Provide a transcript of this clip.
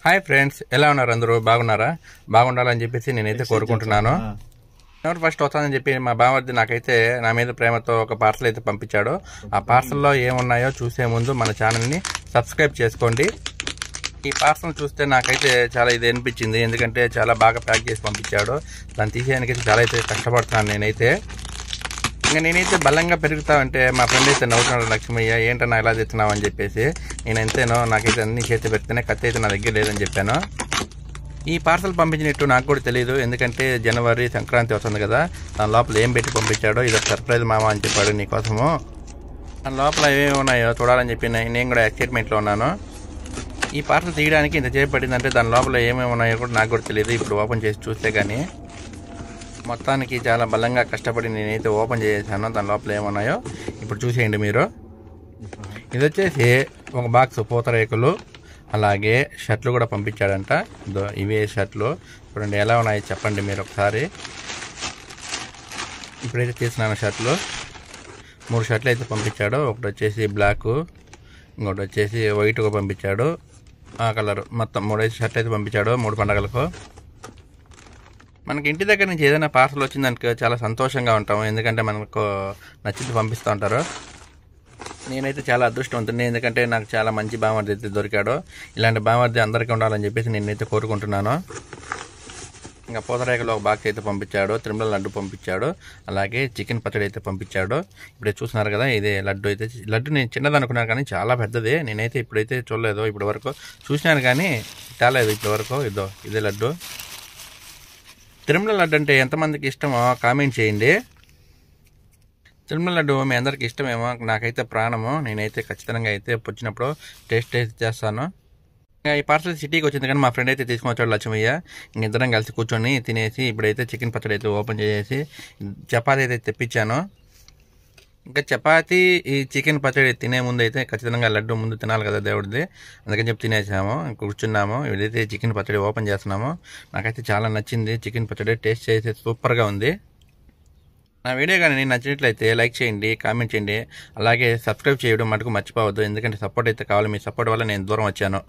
Hi friends, ఎలా ఉన్నారు? అందరూ బాగున్నారా? బాగుండాలని చెప్పేసి నేనైతే కోరుకుంటున్నాను. ఎవరు ఫస్ట్ వస్తానని చెప్పి మా బామర్ది నాకైతే నా మీద ప్రేమతో ఒక పార్సల్ అయితే పంపించాడు. ఆ పార్సల్లో ఏమున్నాయో చూసే ముందు మన ఛానల్ని సబ్స్క్రైబ్ చేసుకోండి. ఈ పార్సల్ చూస్తే నాకైతే చాలా ఇది అనిపించింది, ఎందుకంటే చాలా బాగా ప్యాక్ చేసి పంపించాడు. దాన్ని తీసేయడానికి చాలా అయితే కష్టపడుతున్నాను నేనైతే. ఇంకా నేనైతే బలంగా పెరుగుతామంటే మా ఫ్రెండ్ అయితే నవ్వుతున్నాడు, లక్ష్మయ్య ఏంటన్నా ఇలా తెస్తున్నావు అని చెప్పేసి. నేను ఎంతేనో నాకైతే అన్ని చేతి పెడితేనే కత్తి అయితే నా దగ్గర లేదని చెప్పాను. ఈ పార్సల్ పంపించినట్టు నాకు కూడా తెలియదు, ఎందుకంటే జనవరి సంక్రాంతి వస్తుంది కదా, దాని లోపల ఏం పెట్టి పంపించాడో. ఇది ఒక సర్ప్రైజ్ మామ అని చెప్పాడు నీకోసము. దాని లోపల ఏమేమి ఉన్నాయో చూడాలని చెప్పి నేను కూడా ఎక్సైట్మెంట్లో ఉన్నాను. ఈ పార్సల్ తీయడానికి ఇంత చేపట్టిందంటే పడిందంటే దాని లోపల ఏమేమి ఉన్నాయో కూడా నాకు కూడా తెలియదు. ఇప్పుడు ఓపెన్ చేసి చూస్తే కానీ మొత్తానికి చాలా బలంగా కష్టపడి నేనైతే ఓపెన్ చేశాను. దాని లోపల ఏమున్నాయో ఇప్పుడు చూసేయండి మీరు. ఇది వచ్చేసి ఒక బాక్స్ పూతరేకులు, అలాగే షర్ట్లు కూడా పంపించాడంట. ఇవే షర్ట్లు చూడండి ఎలా ఉన్నాయి చెప్పండి మీరు ఒకసారి. ఇప్పుడైతే తీసినాను షర్ట్లు. 3 షర్ట్లు అయితే పంపించాడు. ఒకటి వచ్చేసి బ్లాక్, ఇంకోటి వచ్చేసి వైట్గా పంపించాడు. ఆ కలర్ మొత్తం 3 షర్ట్లు అయితే పంపించాడు 3 పండగలకు. మనకి ఇంటి దగ్గర నుంచి ఏదైనా పార్సల్ వచ్చిందనుకో చాలా సంతోషంగా ఉంటాము, ఎందుకంటే మనకు నచ్చింది పంపిస్తూ ఉంటారు. నేనైతే చాలా అదృష్టవంతుని, ఎందుకంటే నాకు చాలా మంచి బామర్ది అయితే దొరికాడు. ఇలాంటి బామర్ది అందరికీ ఉండాలని చెప్పేసి నేనైతే కోరుకుంటున్నాను. ఇంకా పూతరేకలో ఒక బాక్స్ అయితే పంపించాడు, తిరుమల లడ్డు పంపించాడు, అలాగే చికెన్ పచ్చడి అయితే పంపించాడు. ఇప్పుడే చూస్తున్నారు కదా, ఇదే లడ్డు అయితే. లడ్డు నేను చిన్నది అనుకున్నాను కానీ చాలా పెద్దది. నేనైతే ఇప్పుడైతే చూడలేదు, ఇప్పటి వరకు చూసినాను కానీ తేలేదు ఇప్పటి వరకు. ఇదే లడ్డు. తిరుమల లడ్డు అంటే ఎంతమందికి ఇష్టమో కామెంట్ చేయండి. తిరుమల లడ్డు మీ అందరికి ఇష్టమేమో, నాకైతే ప్రాణము. నేనైతే ఖచ్చితంగా అయితే వచ్చినప్పుడు టేస్ట్ చేస్తాను. ఇంకా ఈ పార్సల్ సిటీకి వచ్చింది కానీ మా ఫ్రెండ్ అయితే తీసుకొని వచ్చాడు లక్ష్మయ్య. ఇద్దరం కలిసి కూర్చొని తినేసి ఇప్పుడైతే చికెన్ పచ్చడి అయితే ఓపెన్ చేసి చపాతీ అయితే తెప్పించాను. ఇంకా చపాతీ ఈ చికెన్ పచ్చడి తినే ముందు అయితే ఖచ్చితంగా లడ్డు ముందు తినాలి కదా దేవుడిది, అందుకని చెప్పి తినేసాము. కూర్చున్నాము. ఇదైతే చికెన్ పచ్చడి ఓపెన్ చేస్తున్నాము. నాకైతే చాలా నచ్చింది చికెన్ పచ్చడి, టేస్ట్ చేసి సూపర్గా ఉంది. నా వీడియో కానీ నచ్చినట్లయితే లైక్ చేయండి, కామెంట్ చేయండి, అలాగే సబ్స్క్రైబ్ చేయడం మటుకు మర్చిపోవద్దు, ఎందుకంటే సపోర్ట్ అయితే కావాలి. మీ సపోర్ట్ వల్ల నేను దూరం వచ్చాను.